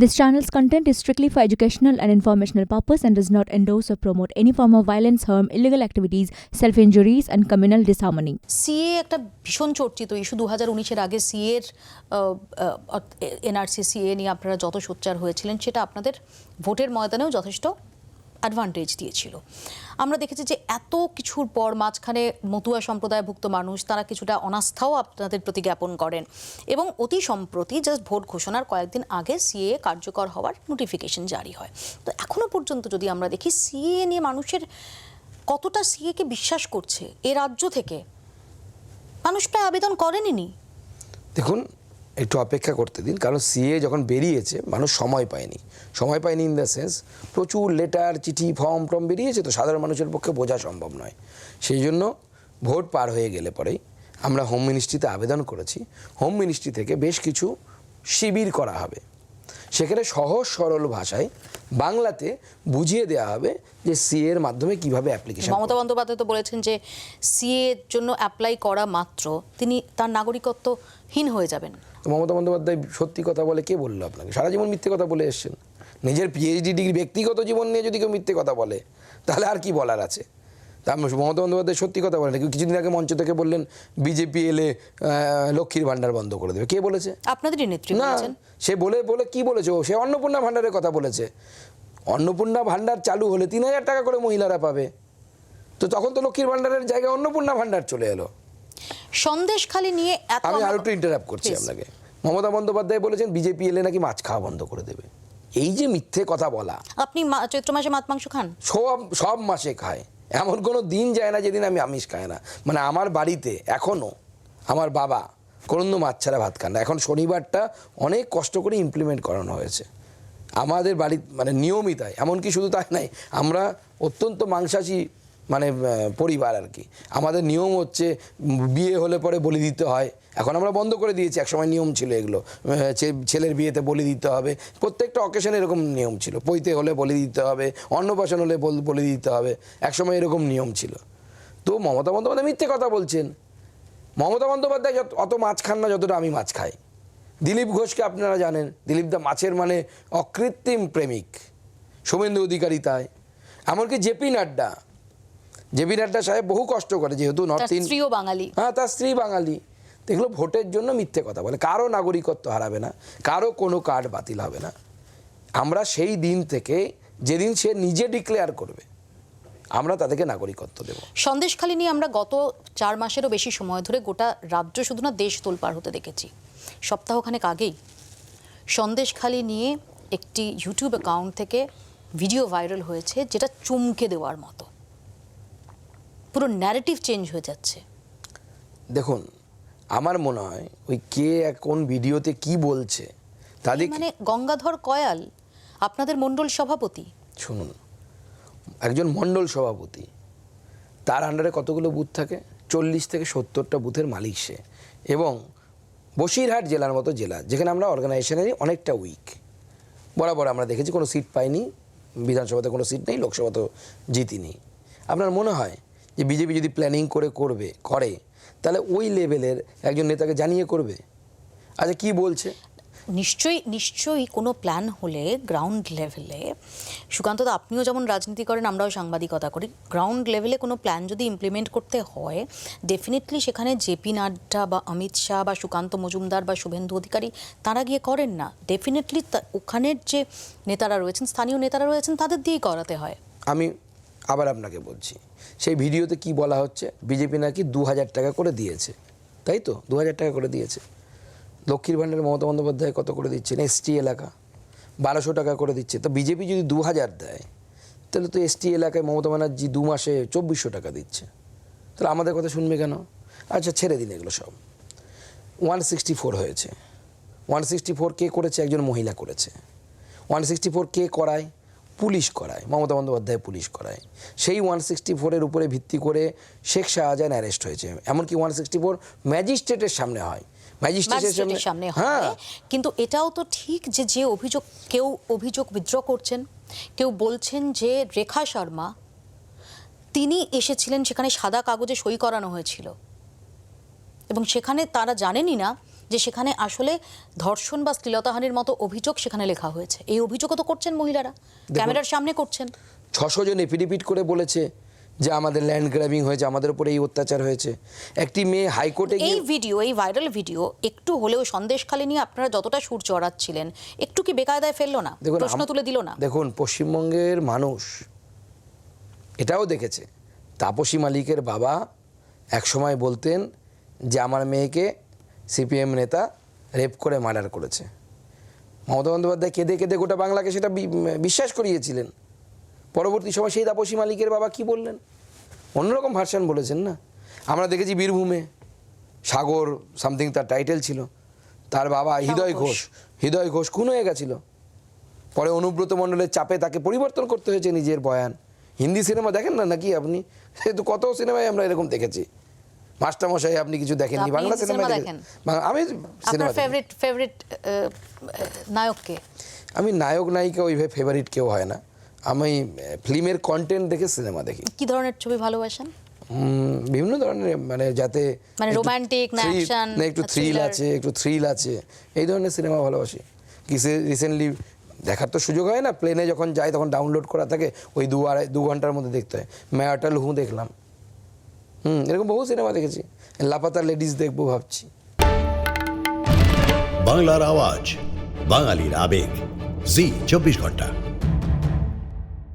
This channel's content is strictly for educational and informational purpose and does not endorse or promote any form of violence, harm, illegal activities, self-injuries and communal disharmony. CA একটা ভীষণ চর্চিত issue. 2019-এর আগে সিএর NRC CA নিয়ে আপনারা যত সোচ্চার হয়েছিলেন সেটা আপনাদের ভোটের ময়দানেও যথেষ্ট অ্যাডভান্টেজ দিয়েছিল। আমরা দেখেছি যে এত কিছুর পর মাঝখানে মতুয়া সম্প্রদায়ভুক্ত মানুষ তারা কিছুটা অনাস্থাও আপনাদের প্রতি জ্ঞাপন করেন এবং অতি সম্প্রতি জাস্ট ভোট ঘোষণার কয়েকদিন আগে সিএ কার্যকর হওয়ার নোটিফিকেশন জারি হয়। তো এখনো পর্যন্ত যদি আমরা দেখি সিএ নিয়ে মানুষের কতটা সিএকে বিশ্বাস করছে এ রাজ্য থেকে, মানুষ প্রায় আবেদন করেনি। দেখুন, একটু অপেক্ষা করতে দিন, কারণ সিএ যখন বেরিয়েছে মানুষ সময় পায়নি ইন দ্য সেন্স প্রচুর লেটার চিঠি ফর্ম বেরিয়েছে, তো সাধারণ মানুষের পক্ষে বোঝা সম্ভব নয়। সেই জন্য ভোট পার হয়ে গেলে পরেই আমরা হোম মিনিস্ট্রিতে আবেদন করেছি। হোম মিনিস্ট্রি থেকে বেশ কিছু শিবির করা হবে, সেখানে সহজ সরল ভাষায় বাংলাতে বুঝিয়ে দেওয়া হবে যে সিএ এর মাধ্যমে কিভাবে অ্যাপ্লিকেশন। মমতা বন্দ্যোপাধ্যায় তো বলেছেন যে সিএ এর জন্য অ্যাপ্লাই করা মাত্র তিনি তার নাগরিকত্বহীন হয়ে যাবেন। মমতা বন্দ্যোপাধ্যায় সত্যি কথা বলে কে বললো আপনাকে? সারা জীবন মিথ্যে কথা বলে এসছেন। নিজের পিএইচডি ডিগ্রি ব্যক্তিগত জীবন নিয়ে যদি কেউ মিথ্যে কথা বলে তাহলে আর কি বলার আছে? তা মমতা বন্দ্যোপাধ্যায় সত্যি কথা বলেন। কিছুদিন আগে মঞ্চ থেকে বললেন বিজেপি এলে লক্ষ্মীর ভাণ্ডার বন্ধ করে দেবে। কে বলেছে? আপনাদেরই নেতৃত্ব না, সে বলে কি বলেছে? সে অন্নপূর্ণা ভাণ্ডারের কথা বলেছে। অন্নপূর্ণা ভাণ্ডার চালু হলে ৩,০০০ টাকা করে মহিলারা পাবে, তো তখন তো লক্ষ্মীর ভাণ্ডারের জায়গায় অন্নপূর্ণা ভাণ্ডার চলে এলো। সন্দেশখালি নিয়ে আমি আরো একটু ইন্টারাপ্ট করছি আপনাকে। মমতা বন্দ্যোপাধ্যায় বলেছেন বিজেপি এলে নাকি মাছ খাওয়া বন্ধ করে দেবে। এই যে মিথ্যে কথা বলা। আপনি চৈত্র মাসে মাছ মাংস খান? সব মাসে খায়, এমন কোনো দিন যায় না যেদিন আমি আমিষ খাই না। মানে আমার বাড়িতে এখনও আমার বাবা কোনো মাছ ছাড়া ভাত খান না। এখন শনিবারটা অনেক কষ্ট করে ইমপ্লিমেন্ট করানো হয়েছে আমাদের বাড়ি, মানে নিয়মিতায়। এমনকি শুধু তাই নাই, আমরা অত্যন্ত মাংসাশী মানে পরিবার আর কি। আমাদের নিয়ম হচ্ছে বিয়ে হলে পরে বলি দিতে হয়। এখন আমরা বন্ধ করে দিয়েছি, একসময় নিয়ম ছিল এগুলো। ছেলের বিয়েতে বলি দিতে হবে, প্রত্যেকটা অকেশনে এরকম নিয়ম ছিল। পৈতে হলে বলি দিতে হবে, অন্নপ্রাশন হলে বলি দিতে হবে, একসময় এরকম নিয়ম ছিল। তো মমতা বন্দ্যোপাধ্যায় মিথ্যে কথা বলছেন। মমতা বন্দ্যোপাধ্যায় অত মাছ খান না যতটা আমি মাছ খাই। দিলীপ ঘোষকে আপনারা জানেন, দিলীপ দা মাছের মানে অকৃত্রিম প্রেমিক। শুভেন্দু অধিকারী তাই, এমনকি জেপি নাড্ডা সাহেব বহু কষ্ট করে, যেহেতু নর্থ ইন্ডিয়া বাঙালি। হ্যাঁ, তার স্ত্রী বাঙালি। দেখলো ভোটের জন্য মিথ্যে কথা বলে। কারো নাগরিকত্ব হারাবে না, কারো কোনো কার্ড বাতিল হবে না। আমরা সেই দিন থেকে, যেদিন সে নিজে ডিক্লেয়ার করবে, আমরা তাদেরকে নাগরিকত্ব দেব। সন্দেশখালি নিয়ে আমরা গত 4 মাসেরও বেশি সময় ধরে গোটা রাজ্য শুধু না দেশ তোলপাড় হতে দেখেছি। সপ্তাহখানেক আগেই সন্দেশখালি নিয়ে একটি ইউটিউব অ্যাকাউন্ট থেকে ভিডিও ভাইরাল হয়েছে, যেটা চমকে দেওয়ার মতো। পুরো ন্যারেটিভ চেঞ্জ হয়ে যাচ্ছে। দেখুন, আমার মনে হয় ওই কে কোন ভিডিওতে কি বলছে তাদের, মানে গঙ্গাধর কয়াল আপনাদের মণ্ডল সভাপতি। শুনুন, একজন মণ্ডল সভাপতি, তার আন্ডারে কতগুলো বুথ থাকে? 40 থেকে 70টা বুথের মালিক সে। এবং বসিরহাট জেলার মতো জেলা, যেখানে আমরা অর্গানাইজেশনালি অনেকটা উইক, বরাবর আমরা দেখেছি কোনো সিট পাইনি, বিধানসভাতে কোনো সিট নেই, লোকসভাতেও জিতিনি। আপনার মনে হয় যে বিজেপি যদি প্ল্যানিং করে তাহলে ওই লেভেলের একজন নেতাকে জানিয়ে করবে? আচ্ছা, কি বলছে? নিশ্চয়ই কোনো প্ল্যান হলে গ্রাউন্ড লেভেলে, সুকান্ত দা আপনিও যেমন রাজনীতি করেন, আমরাও সাংবাদিকতা করি, গ্রাউন্ড লেভেলে কোনো প্ল্যান যদি ইমপ্লিমেন্ট করতে হয়, ডেফিনেটলি সেখানে জেপি নাড্ডা বা অমিত শাহ বা সুকান্ত মজুমদার বা শুভেন্দু অধিকারী তারা গিয়ে করেন না। ডেফিনেটলি ওখানের যে নেতারা রয়েছেন, স্থানীয় নেতারা রয়েছেন, তাদের দিয়েই করাতে হয়। আমি আবার আপনাকে বলছি, সেই ভিডিওতে কি বলা হচ্ছে? বিজেপি নাকি 2000 টাকা করে দিয়েছে, তাই তো? 2000 টাকা করে দিয়েছে। লক্ষ্মীর ভাণ্ডারে মমতা বন্দ্যোপাধ্যায় কত করে দিচ্ছেন? এসটি এলাকা 1200 টাকা করে দিচ্ছে। তো বিজেপি যদি 2000 দেয়, তাহলে তো এসটি এলাকায় মমতা ব্যানার্জি 2 মাসে 2400 টাকা দিচ্ছে। তাহলে আমাদের কথা শুনবে কেন? আচ্ছা, ছেড়ে দিন এগুলো সব। 164 হয়েছে। 164 কে করেছে? একজন মহিলা করেছে। 164 কে করায়? পুলিশ করায়, মমতা বন্দ্যোপাধ্যায় পুলিশ করায়। সেই 164-এর উপরে ভিত্তি করে শেখ শাহজাহান অ্যারেস্ট হয়েছে। এমনকি 164 ম্যাজিস্ট্রেটের সামনে হয়, ম্যাজিস্ট্রেটের সামনে হয়। কিন্তু এটাও তো ঠিক যে কেউ অভিযোগ উইথড্র করছেন, কেউ বলছেন যে রেখা শর্মা তিনি এসেছিলেন, সেখানে সাদা কাগজে সই করানো হয়েছিল এবং সেখানে তারা জানেনই না যে সেখানে আসলে ধর্ষণ বা শ্লীলতাহানির মতো অভিযোগ সেখানে লেখা হয়েছে। এই অভিযোগও তো করছেন মহিলারা, ক্যামেরার সামনে করছেন। 600 জন এফিডেভিট করে বলেছে যে আমাদের ল্যান্ড গ্র্যাবিং হয়েছে, আমাদের উপরে এই অত্যাচার হয়েছে। একটি মেয়ে হাইকোর্টে এই ভিডিও, এই ভাইরাল ভিডিও একটু হলেও সন্দেশখালী নিয়ে আপনারা যতটা সুর চড়াচ্ছিলেন একটু কি বেকায়দায় ফেললো না, প্রশ্ন তুলে দিল না? দেখুন, পশ্চিমবঙ্গের মানুষ এটাও দেখেছে, তাপসী মালিকের বাবা একসময় বলতেন যে আমার মেয়েকে সিপিএম নেতা রেপ করে মার্ডার করেছে। মমতা বন্দ্যোপাধ্যায় কেঁদে কেঁদে গোটা বাংলাকে সেটা বিশ্বাস করিয়েছিলেন। পরবর্তী সময় সেই তাপসী মালিকের বাবা কি বললেন? অন্যরকম ভার্সন বলেছেন না। আমরা দেখেছি বীরভূমে সাগর সামথিং তার টাইটেল ছিল, তার বাবা হৃদয় ঘোষ খুন হয়ে গেছিল। পরে অনুব্রত মণ্ডলের চাপে তাকে পরিবর্তন করতে হয়েছে নিজের বয়ান। হিন্দি সিনেমা দেখেন না নাকি আপনি? সেহেতু কত সিনেমায় আমরা এরকম দেখেছি। মাস্টারমশাই আপনি কিছু দেখেননি? বাংলা সিনেমা দেখেন? আমি সিনেমা ফেভারিট নায়ককে? আমি নায়ক নায়িকা ওইভাবে ফেভারিট কেউ হয় না। আমি ফিল্মের কন্টেন্ট দেখে সিনেমা দেখি। কি ধরনের ছবি ভালোবাসেন? বিভিন্ন ধরনের, মানে যাতে মানে রোমান্টিক না অ্যাকশন না, একটু থ্রিল আছে এই ধরনের সিনেমা ভালোবাসি। রিসেন্টলি দেখার তো সুযোগ হয় না, প্লেনে যখন যাই তখন ডাউনলোড করা থাকে, ওই 2 ঘন্টার মধ্যে দেখতে হয়। मैं अटल हूँ দেখলাম। এরকম বহু সিনেমা দেখেছি। লাপাতা লেডিস দেখবো ভাবছি। বাংলার আওয়াজ, বাঙালির আবেগ, জি 24 ঘন্টা।